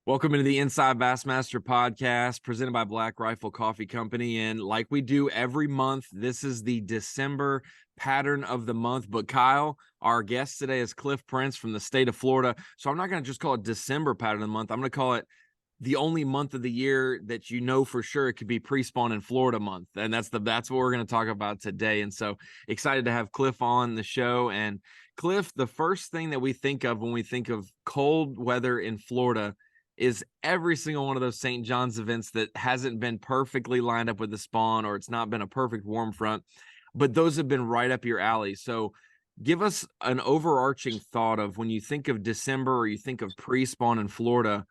Welcome into the Inside Bassmaster Podcast, presented by Black Rifle Coffee Company. And like we do every month, this is the December pattern of the month. But Kyle, our guest today is Cliff Prince from the state of Florida. So I'm not going to just call it December pattern of the month. I'm going to call it the only month of the year that you know for sure it could be Prespawn in Florida month. And that's what we're going to talk about today. And so excited to have Cliff on the show. And Cliff, the first thing that we think of when we think of cold weather in Florida is every single one of those St. John's events that hasn't been perfectly lined up with the spawn, or it's not been a perfect warm front, but those have been right up your alley. So give us an overarching thought of when you think of December or you think of pre-spawn in Florida,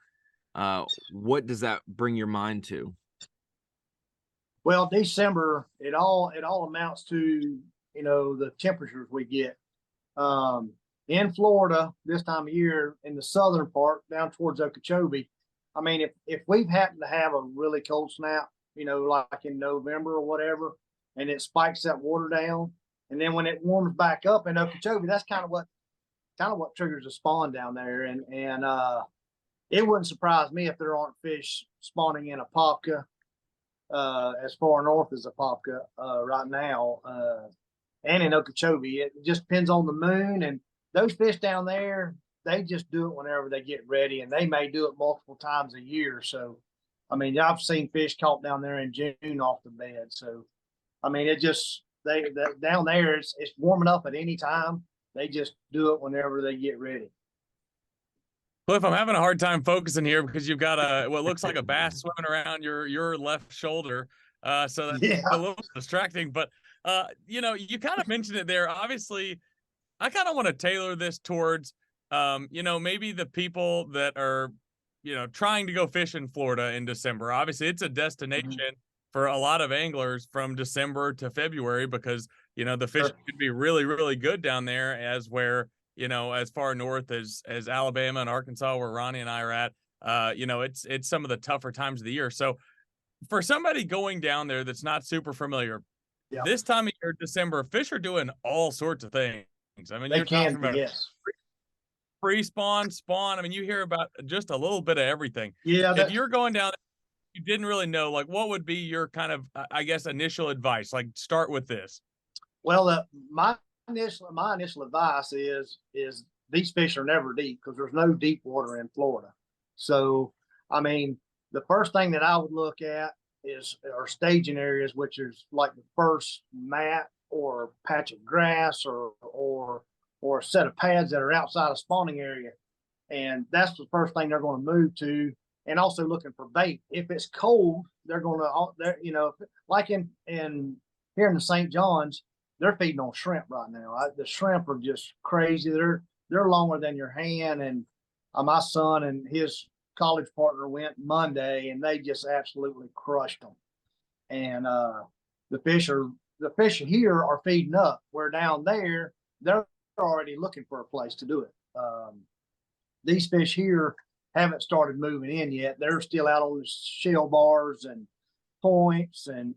what does that bring your mind to? Well, December, it all amounts to, the temperatures we get. In Florida this time of year, in the southern part down towards Okeechobee, I mean, if we've happened to have a really cold snap, like in November or whatever, and it spikes that water down, and then when it warms back up in Okeechobee, that's kind of what triggers a spawn down there. And it wouldn't surprise me if there aren't fish spawning in Apopka, as far north as Apopka right now, and in Okeechobee. It just depends on the moon, and those fish down there, they just do it whenever they get ready, and they may do it multiple times a year. So, I mean, I've seen fish caught down there in June off the bed. So, I mean, down there, it's warming up at any time. They just do it whenever they get ready. Cliff, I'm having a hard time focusing here because you've got what looks like a bass swimming around your left shoulder. So that's a little distracting, but you kind of mentioned it there. Obviously, I kind of want to tailor this towards, maybe the people that are, trying to go fish in Florida in December. Obviously, it's a destination for a lot of anglers from December to February because, the fishing could be really, really good down there as far north as Alabama and Arkansas, where Ronnie and I are at. It's some of the tougher times of the year. So for somebody going down there that's not super familiar, this time of year, December, fish are doing all sorts of things. I mean, you're talking about pre-spawn, spawn. I mean, you hear about just a little bit of everything. Yeah. If you're going down, you didn't really know, like, what would be your kind of, initial advice? Like, start with this. Well, my initial advice is these fish are never deep because there's no deep water in Florida. So, I mean, the first thing that I would look at are staging areas, which is like the first mat or patch of grass or a set of pads that are outside a spawning area. And that's the first thing they're going to move to. And also looking for bait. If it's cold, they're going to, like in here in the St. John's, they're feeding on shrimp right now. The shrimp are just crazy. They're longer than your hand. And my son and his college partner went Monday, and they just absolutely crushed them. And the fish here are feeding up, where down there they're already looking for a place to do it. These fish here haven't started moving in yet. They're still out on the shell bars and points and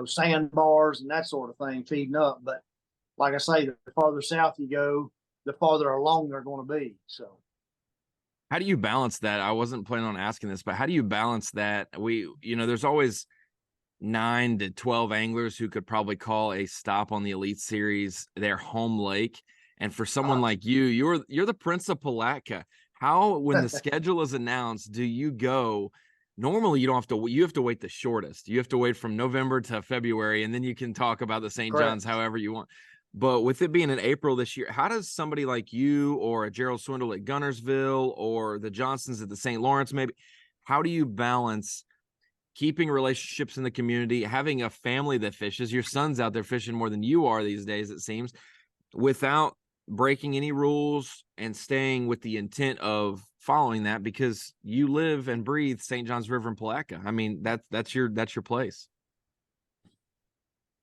sandbars and that sort of thing, feeding up. But like I say, the farther south you go, the farther along they're going to be. So how do you balance that? I wasn't planning on asking this, but how do you balance that? There's always 9 to 12 anglers who could probably call a stop on the Elite Series their home lake. And for someone like you, you're the Prince of Palatka. How, when the schedule is announced, do you go? Normally, you have to wait the shortest. You have to wait from November to February, and then you can talk about the St. John's however you want. But with it being in April this year, how does somebody like you or a Gerald Swindle at Gunnersville or the Johnsons at the St. Lawrence, maybe, how do you balance keeping relationships in the community, having a family that fishes? Your son's out there fishing more than you are these days, it seems, without breaking any rules and staying with the intent of following that, because you live and breathe St. John's River and Palatka. I mean, that's your place.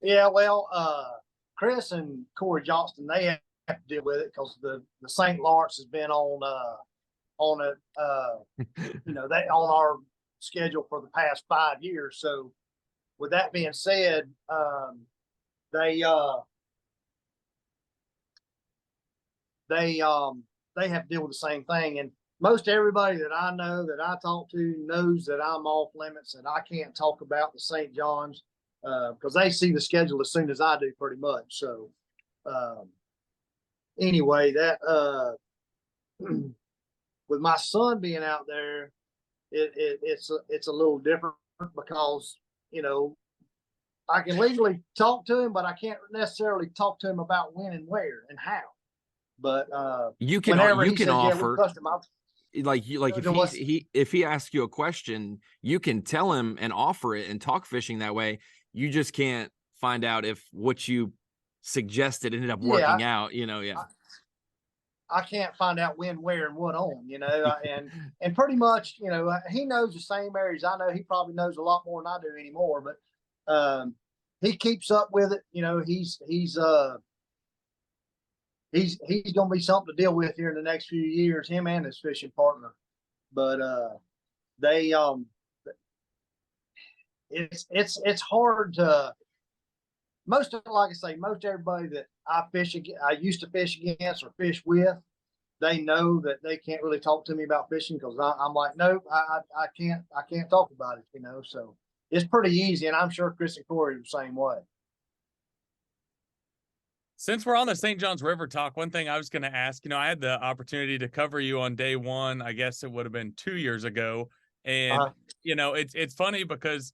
Yeah, well, Chris and Corey Johnston, they have to deal with it because the St. Lawrence has been on our schedule for the past 5 years. So with that being said, they have to deal with the same thing. And most everybody that I know that I talk to knows that I'm off limits and I can't talk about the St. John's because they see the schedule as soon as I do pretty much. So anyway, that with my son being out there, it's a little different because, you know, I can legally talk to him, but I can't necessarily talk to him about when and where and how. But you can whenever you he can says, offer yeah, we him, like if he asks you a question, you can tell him and offer it and talk fishing that way. You just can't find out if what you suggested ended up working out, you know. I can't find out when, where, and what on, you know, and pretty much, you know, he knows the same areas I know. He probably knows a lot more than I do anymore, but he keeps up with it. You know, he's going to be something to deal with here in the next few years, him and his fishing partner. But they it's hard to most everybody that I used to fish against or fish with, they know that they can't really talk to me about fishing because I'm like, nope, I can't talk about it, you know. So it's pretty easy, and I'm sure Chris and Corey are the same way. Since we're on the St. Johns River talk, one thing I was going to ask, you know, I had the opportunity to cover you on day one. I guess it would have been 2 years ago. And, you know, it's funny because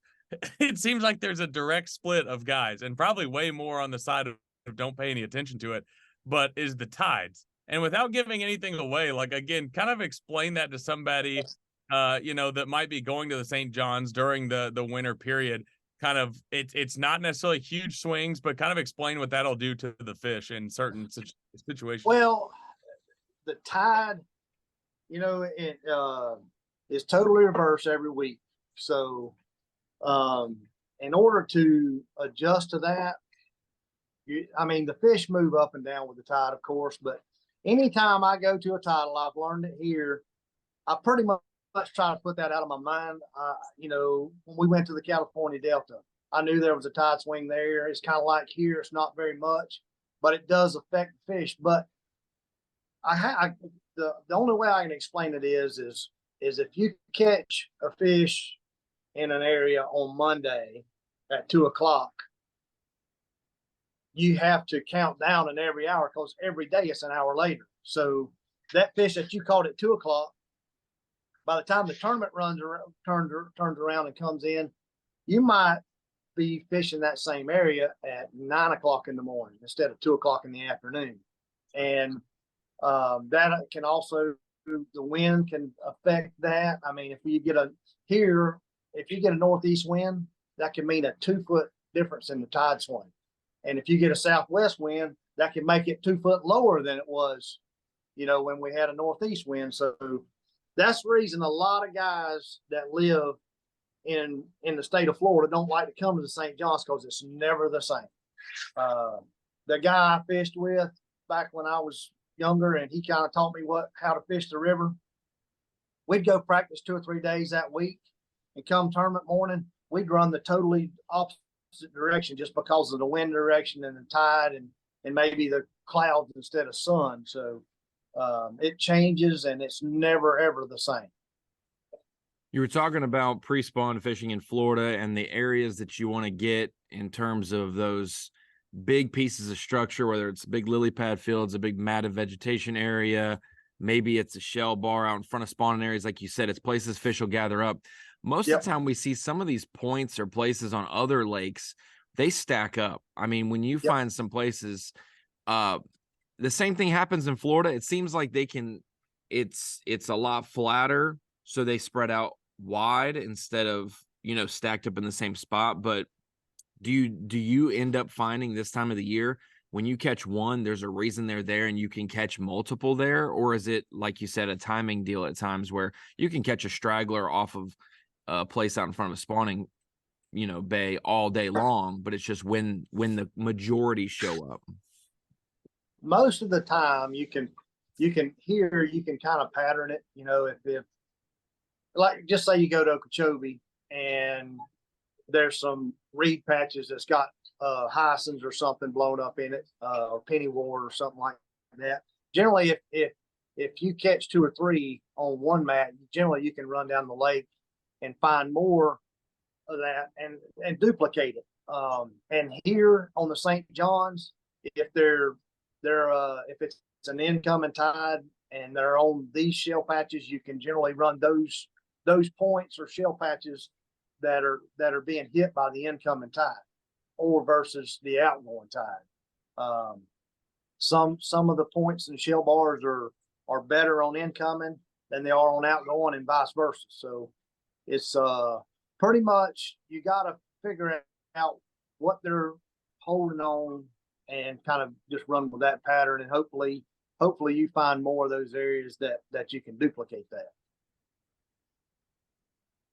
it seems like there's a direct split of guys and probably way more on the side of don't pay any attention to it, but is the tides. And without giving anything away, like, again, kind of explain that to somebody, you know, that might be going to the St. John's during the winter period. Kind of, it's not necessarily huge swings, but kind of explain what that'll do to the fish in certain situations. Well, the tide, you know, it is totally reverse every week. So in order to adjust to that, I mean, the fish move up and down with the tide, of course, but anytime I go to a tidal, I've learned it here, I pretty much try to put that out of my mind. You know, when we went to the California Delta, I knew there was a tide swing there. It's kind of like here. It's not very much, but it does affect the fish. But the only way I can explain it is if you catch a fish in an area on Monday at 2:00, you have to count down in every hour because every day it's an hour later. So that fish that you caught at 2:00, by the time the tournament turns around and comes in, you might be fishing that same area at 9:00 in the morning instead of 2:00 in the afternoon. And that can also, the wind can affect that. I mean, if you get a northeast wind, that can mean a 2-foot difference in the tide swing. And if you get a southwest wind, that can make it 2 foot lower than it was, you know, when we had a northeast wind. So that's the reason a lot of guys that live in the state of Florida don't like to come to the St. John's because it's never the same. The guy I fished with back when I was younger, and he kind of taught me how to fish the river. We'd go practice 2 or 3 days that week, and come tournament morning, we'd run the totally opposite direction just because of the wind direction and the tide and maybe the clouds instead of sun. So it changes, and it's never, ever the same. You were talking about pre-spawn fishing in Florida and the areas that you want to get in terms of those big pieces of structure, whether it's big lily pad fields, a big matted vegetation area, maybe it's a shell bar out in front of spawning areas. Like you said, it's places fish will gather up. Most of the time we see some of these points or places on other lakes, they stack up. I mean, when you find some places, the same thing happens in Florida. It seems like it's a lot flatter, so they spread out wide instead of, you know, stacked up in the same spot. But do you end up finding this time of the year when you catch one, there's a reason they're there and you can catch multiple there? Or is it, like you said, a timing deal at times where you can catch a straggler off of a place out in front of a spawning, you know, bay all day long, but it's just when the majority show up? Most of the time you can kind of pattern it, you know, if like, just say you go to Okeechobee and there's some reed patches that's got hyacinths or something blown up in it, or pennywort or something like that. Generally, if if you catch 2 or 3 on one mat, generally you can run down the lake and find more of that and duplicate it. And here on the St. John's, if if it's an incoming tide and they're on these shell patches, you can generally run those points or shell patches that are being hit by the incoming tide, or versus the outgoing tide. Some of the points and shell bars are better on incoming than they are on outgoing, and vice versa. So it's pretty much, you got to figure out what they're holding on and kind of just run with that pattern, and hopefully you find more of those areas that you can duplicate that.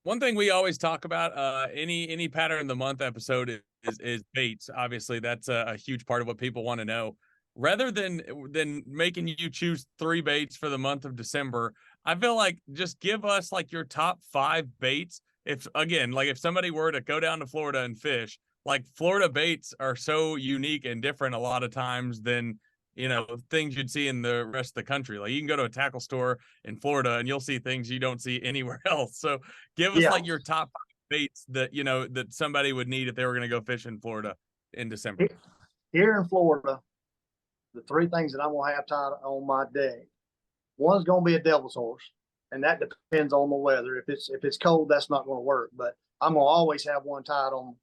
One thing we always talk about, any pattern in the month episode is baits. Obviously, that's a huge part of what people want to know. Rather than making you choose 3 baits for the month of December, I feel like just give us like your top 5 baits. If somebody were to go down to Florida and fish, like Florida baits are so unique and different a lot of times than, things you'd see in the rest of the country. Like you can go to a tackle store in Florida and you'll see things you don't see anywhere else. So give us like your top 5 baits that, that somebody would need if they were going to go fish in Florida in December. Here in Florida, the 3 things that I'm going to have tied on my deck, one's going to be a devil's horse, and that depends on the weather. If it's cold, that's not going to work, but I'm going to always have one tied on.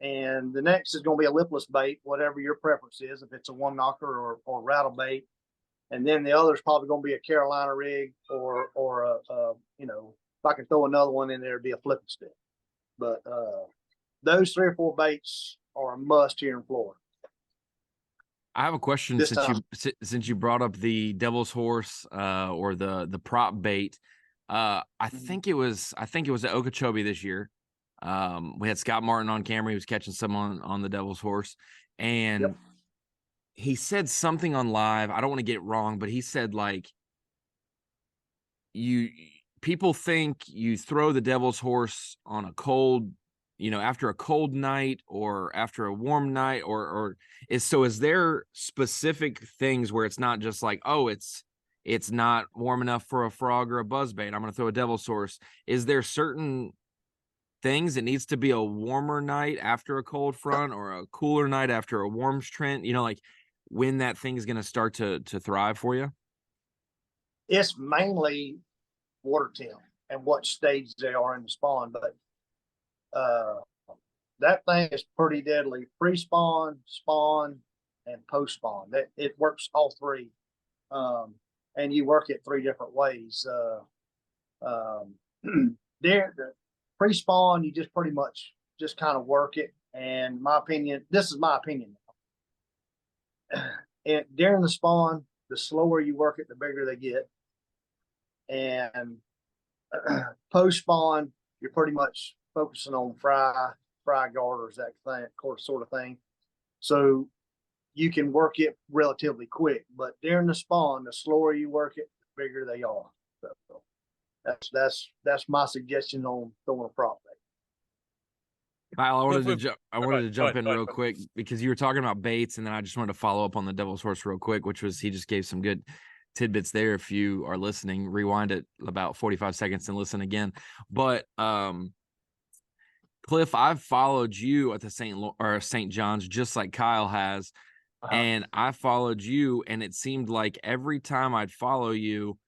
And the next is going to be a lipless bait, whatever your preference is, if it's a one knocker or rattle bait. And then the other is probably going to be a Carolina rig or if I can throw another one in there, it'd be a flipping stick. But those 3 or 4 baits are a must here in Florida. I have a question since you brought up the devil's horse or the prop bait. I think it was at Okeechobee this year. We had Scott Martin on camera. He was catching someone on the devil's horse, and he said something on live. I don't want to get it wrong, but he said like people think you throw the devil's horse on a cold, after a cold night or after a warm night, is there specific things where it's not just like, oh, it's not warm enough for a frog or a buzzbait, I'm going to throw a devil's horse? Is there certain things it needs to be a warmer night after a cold front or a cooler night after a warm trend, like when that thing is going to start to thrive for you? It's mainly water temp and what stage they are in the spawn, but that thing is pretty deadly. Prespawn, spawn, and post spawn. That it works all 3, and you work it 3 different ways. The pre-spawn, you just pretty much just kind of work it. And this is my opinion. And during the spawn, the slower you work it, the bigger they get. And post-spawn, you're pretty much focusing on fry garters, that thing, sort of thing. So you can work it relatively quick, but during the spawn, the slower you work it, the bigger they are. So that's my suggestion on throwing a prop bait. Kyle, I wanted to jump in real quick because you were talking about baits, and then I just wanted to follow up on the devil's horse real quick, which was he just gave some good tidbits there. If you are listening, rewind it about 45 seconds and listen again. But Cliff, I've followed you at the St. John's just like Kyle has. And I followed you, and it seemed like every time I'd follow you,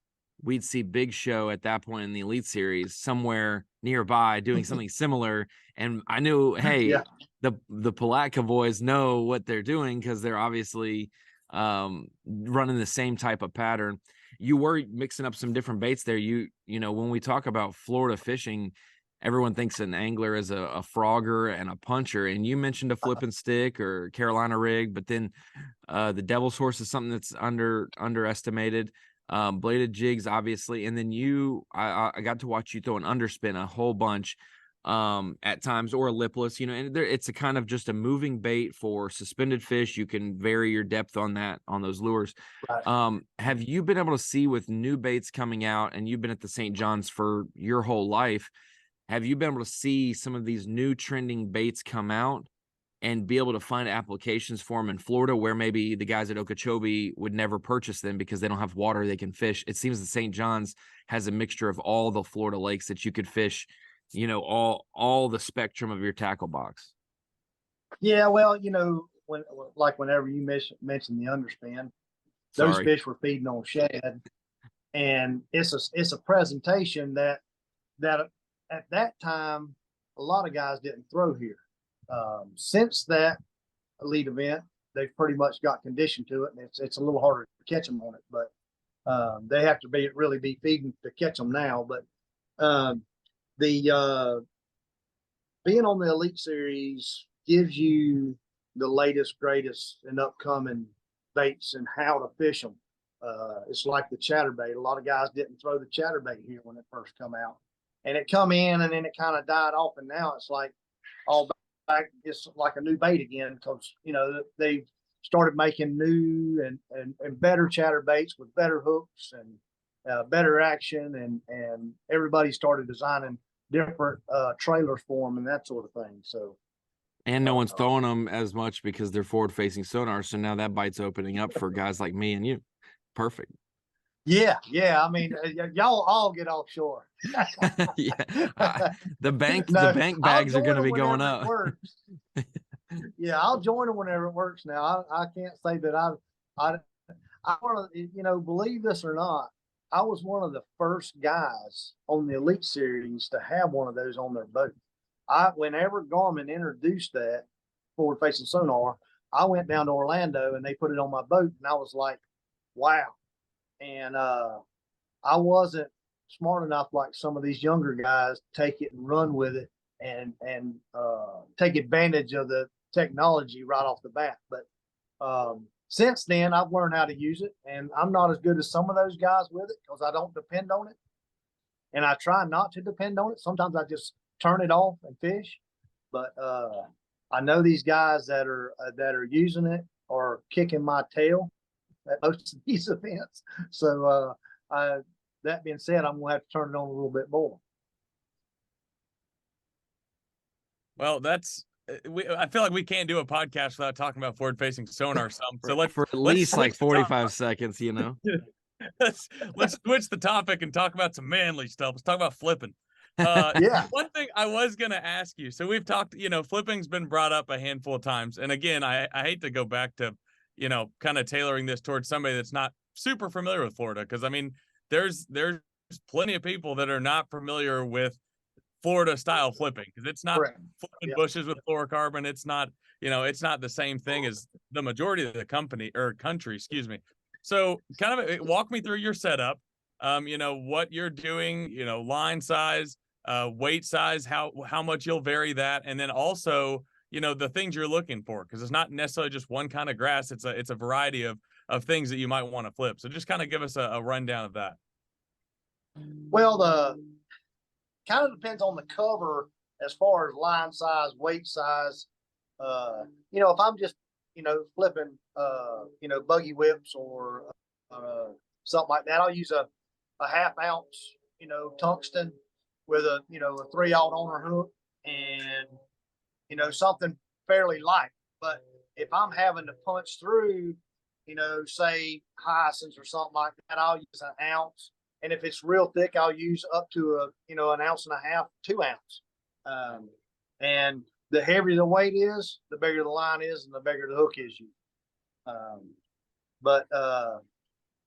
we'd see Big Show at that point in the Elite Series somewhere nearby doing something similar. And I knew, hey, the Palatka boys know what they're doing because they're obviously running the same type of pattern. You were mixing up some different baits there. You know, when we talk about Florida fishing, everyone thinks an angler is a frogger and a puncher. And you mentioned a flipping stick or Carolina rig, but then the devil's horse is something that's underestimated. Bladed jigs, obviously. And then I got to watch you throw an underspin a whole bunch at times, or a lipless, and it's a kind of just a moving bait for suspended fish. You can vary your depth on those lures. Right. Have you been able to see with new baits coming out, and you've been at the St. John's for your whole life, have you been able to see some of these new trending baits come out and be able to find applications for them in Florida where maybe the guys at Okeechobee would never purchase them because they don't have water they can fish. It seems that St. John's has a mixture of all the Florida lakes that you could fish, you know, all the spectrum of your tackle box. Yeah, well, you know, whenever you mention the underspin, those fish were feeding on shad, and it's a presentation that at that time a lot of guys didn't throw here. Since that elite event, they've pretty much got conditioned to it, and it's a little harder to catch them on it. But they have to really be feeding to catch them now. But the being on the Elite Series gives you the latest, greatest, and upcoming baits and how to fish them. It's like the chatterbait. A lot of guys didn't throw the chatterbait here when it first come out, and it come in and then it kind of died off, and now it's like all back. It's like a new bait again because you know they started making new and better chatterbaits with better hooks and better action, and everybody started designing different trailers for them and that sort of thing. So. And no one's throwing them as much because they're forward-facing sonar. So now that bite's opening up for guys like me and you. Perfect. Yeah. I mean, y'all all get offshore. Yeah, the bank bags are going to be going up. Yeah, I'll join them whenever it works. Now, I can't say that I want to, you know, believe this or not, I was one of the first guys on the Elite Series to have one of those on their boat. Whenever Garmin introduced that forward-facing sonar, I went down to Orlando and they put it on my boat, and I was like, wow. And I wasn't smart enough like some of these younger guys to take it and run with it and take advantage of the technology right off the bat. But since then, I've learned how to use it, and I'm not as good as some of those guys with it because I don't depend on it. And I try not to depend on it. Sometimes I just turn it off and fish. But I know these guys that are using it are kicking my tail at most of these events. So that being said, I'm gonna have to turn it on a little bit more. Well, I feel like we can't do a podcast without talking about forward-facing sonar. So let's for at least like 45 seconds, you know. let's switch the topic and talk about some manly stuff. Let's talk about flipping. Yeah. One thing I was gonna ask you. So we've talked, you know, flipping's been brought up a handful of times, and again, I hate to go back to, you know, kind of tailoring this towards somebody that's not super familiar with Florida, because I mean, there's plenty of people that are not familiar with Florida style flipping, because it's not flipping bushes with fluorocarbon. It's not, you know, it's not the same thing as the majority of the country, excuse me. So kind of walk me through your setup, you know, what you're doing, you know, line size, weight size, how much you'll vary that. And then also, you know, the things you're looking for, because it's not necessarily just one kind of grass. It's a variety of things that you might want to flip. So just kind of give us a rundown of that. Well, the kind of depends on the cover as far as line size, weight size. You know, if I'm just, you know, flipping, you know, buggy whips or something like that, I'll use a half ounce, you know, tungsten with a, you know, a 3/0 owner hook and, you know, something fairly light. But if I'm having to punch through, you know, say hyacinths or something like that, I'll use an ounce. And if it's real thick, I'll use up to a, you know, 1.5 ounces, 2 ounce. And the heavier the weight is, the bigger the line is, and the bigger the hook is. But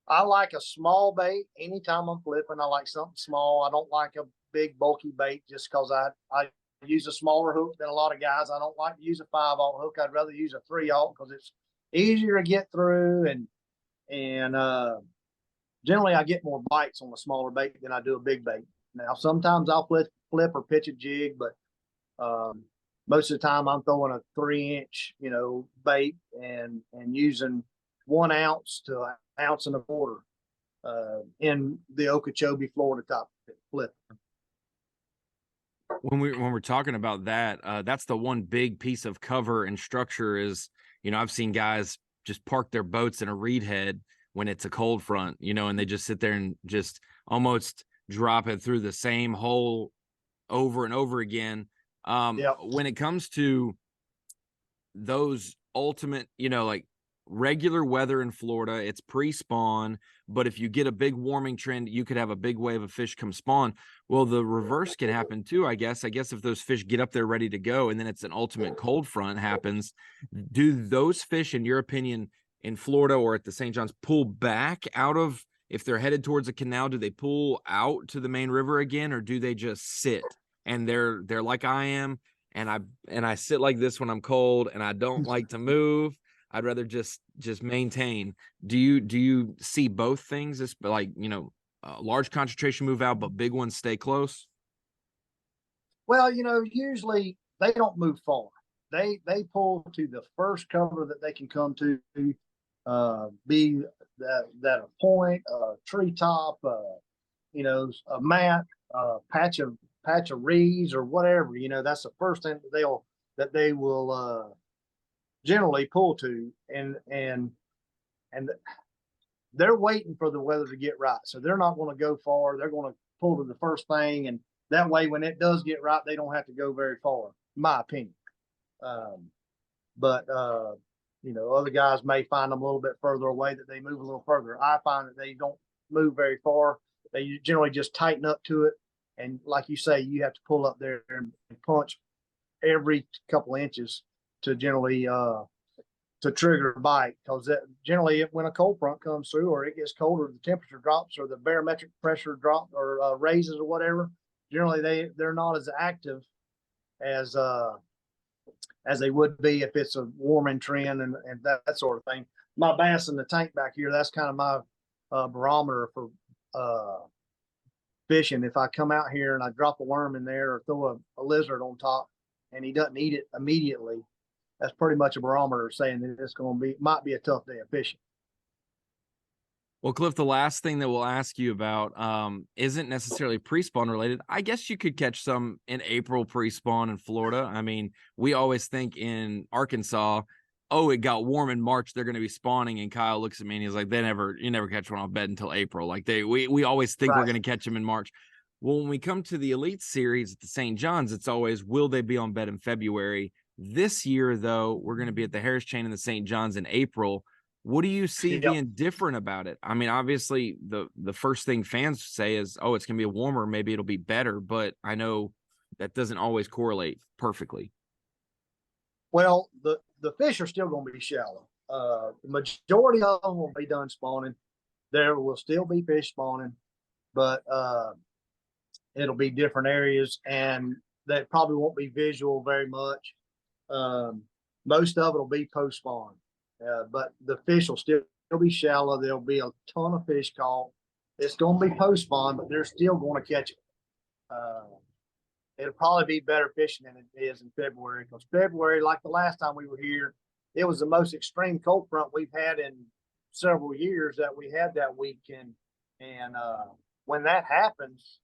I like a small bait anytime I'm flipping. I like something small. I don't like a big bulky bait just because I use a smaller hook than a lot of guys. I don't like to use a 5/0 hook. I'd rather use a 3/0 because it's easier to get through, and generally I get more bites on a smaller bait than I do a big bait. Now sometimes I'll flip or pitch a jig, but most of the time I'm throwing a 3-inch, you know, bait and using 1 ounce to 1.25 ounces in the Okeechobee, Florida type flip. When we're talking about that, that's the one big piece of cover and structure is, you know, I've seen guys just park their boats in a reed head when it's a cold front, you know, and they just sit there and just almost drop it through the same hole over and over again. When it comes to those ultimate, like regular weather in Florida, it's pre-spawn, but if you get a big warming trend, you could have a big wave of fish come spawn. Well, the reverse can happen too, I guess. If those fish get up there ready to go and then it's an ultimate cold front happens, do those fish, in your opinion, in Florida or at the St. John's, pull back out of, if they're headed towards a canal, do they pull out to the main river again, or do they just sit and they're like I am, and I sit like this when I'm cold and I don't like to move? I'd rather just maintain. Do you see both things? It's like, large concentration move out, but big ones stay close? Well, usually they don't move far. They pull to the first cover that they can come to, be that a point, a treetop, a mat, patch of reeds or whatever. That's the first thing that they will generally pull to, and they're waiting for the weather to get right. So they're not going to go far. They're going to pull to the first thing, and that way, when it does get right, they don't have to go very far, in my opinion. But other guys may find them a little bit further away, that they move a little further. I find that they don't move very far. They generally just tighten up to it. And like you say, you have to pull up there and punch every couple of inches to generally to trigger a bite, because generally when a cold front comes through, or it gets colder, the temperature drops, or the barometric pressure drops, or raises, or whatever. Generally, they're not as active as they would be if it's a warming trend and that sort of thing. My bass in the tank back here, that's kind of my barometer for fishing. If I come out here and I drop a worm in there, or throw a lizard on top and he doesn't eat it immediately, that's pretty much a barometer saying that it's might be a tough day of fishing. Well, Cliff, the last thing that we'll ask you about isn't necessarily pre-spawn related. I guess you could catch some in April pre-spawn in Florida. I mean, we always think in Arkansas, oh, it got warm in March, they're going to be spawning. And Kyle looks at me and he's like, you never catch one on bed until April. Like we always think we're going to catch them in March. Well, when we come to the Elite Series at the St. John's, it's always, will they be on bed in February? This year, though, we're going to be at the Harris Chain in the St. John's in April. What do you see being different about it? I mean, obviously, the first thing fans say is, oh, it's going to be warmer. Maybe it'll be better. But I know that doesn't always correlate perfectly. Well, the fish are still going to be shallow. The majority of them will be done spawning. There will still be fish spawning, but it'll be different areas, and that probably won't be visual very much. Most of it will be post-spawn. But the fish will still be shallow. There'll be a ton of fish caught. It's going to be post-spawn, but they're still going to catch it. It'll probably be better fishing than it is in February, because February, like the last time we were here, it was the most extreme cold front we've had in several years that we had that weekend. And when that happens,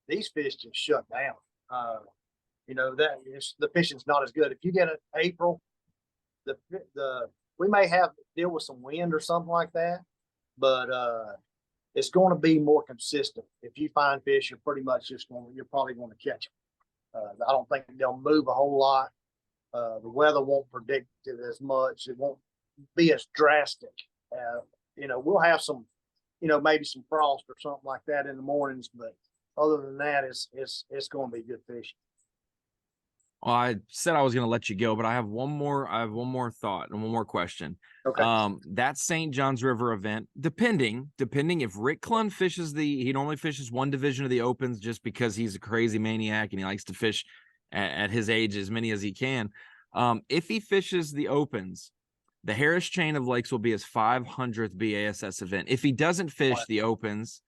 these fish just shut down. The fishing's not as good. If you get an April, we may have to deal with some wind or something like that, but it's going to be more consistent. If you find fish, you're probably going to catch them. I don't think they'll move a whole lot. The weather won't predict it as much. It won't be as drastic. We'll have some, maybe some frost or something like that in the mornings, but other than that, it's going to be good fishing. Well, I said I was going to let you go, but I have one more thought and one more question. Okay. That St. John's River event, depending if Rick Clunn fishes he normally fishes one division of the opens just because he's a crazy maniac and he likes to fish at his age as many as he can. If he fishes the opens, the Harris Chain of Lakes will be his 500th B.A.S.S event. If he doesn't fish the opens,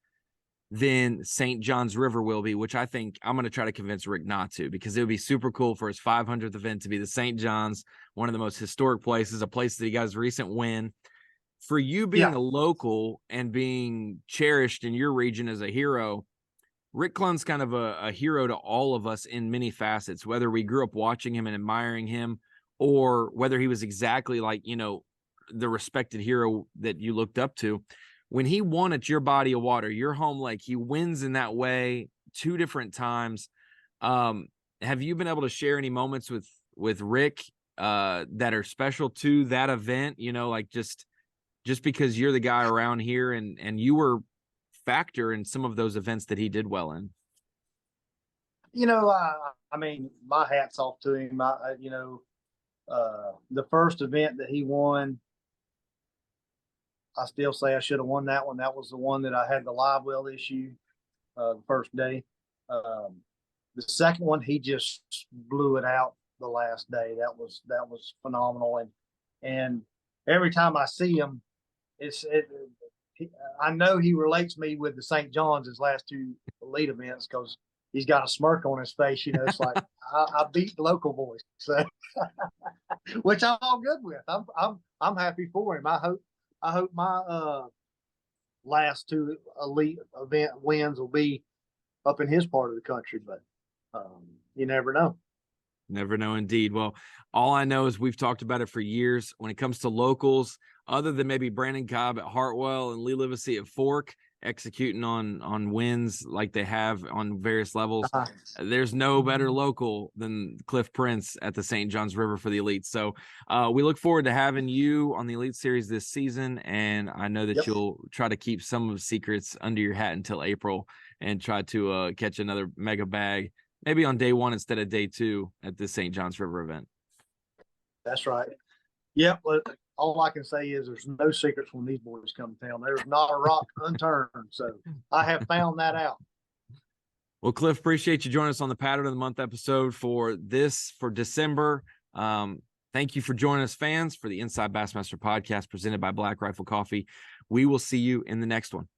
then St. John's River will be, which I think I'm going to try to convince Rick not to, because it would be super cool for his 500th event to be the St. John's, one of the most historic places, a place that he got his recent win. For you being a local and being cherished in your region as a hero, Rick Clunn's kind of a hero to all of us in many facets, whether we grew up watching him and admiring him, or whether he was exactly like, the respected hero that you looked up to. When he won at your body of water, your home lake, he wins in that way 2 different times. Have you been able to share any moments with Rick that are special to that event? You know, like just because you're the guy around here and you were factor in some of those events that he did well in. You know, I mean, my hat's off to him. The first event that he won, I still say I should have won that one. That was the one that I had the live well issue the first day. The second one, he just blew it out the last day. That was phenomenal. And every time I see him, I know he relates me with the St. John's, his last two elite events, because he's got a smirk on his face. You know, it's like I beat the local boys, so which I'm all good with. I'm happy for him. I hope my last two elite event wins will be up in his part of the country, but you never know. Never know, indeed. Well, all I know is we've talked about it for years. When it comes to locals, other than maybe Brandon Cobb at Hartwell and Lee Livesey at Fork, executing on wins like they have on various levels, there's no better local than Cliff Prince at the St. Johns River for the Elite. So we look forward to having you on the Elite Series this season, and I know that you'll try to keep some of the secrets under your hat until April and try to catch another mega bag, maybe on day one instead of day two at the St. Johns River event. That's right. Yep. All I can say is there's no secrets when these boys come to town. There's not a rock unturned. So I have found that out. Well, Cliff, appreciate you joining us on the Pattern of the Month episode for December. Thank you for joining us, fans, for the Inside Bassmaster Podcast presented by Black Rifle Coffee. We will see you in the next one.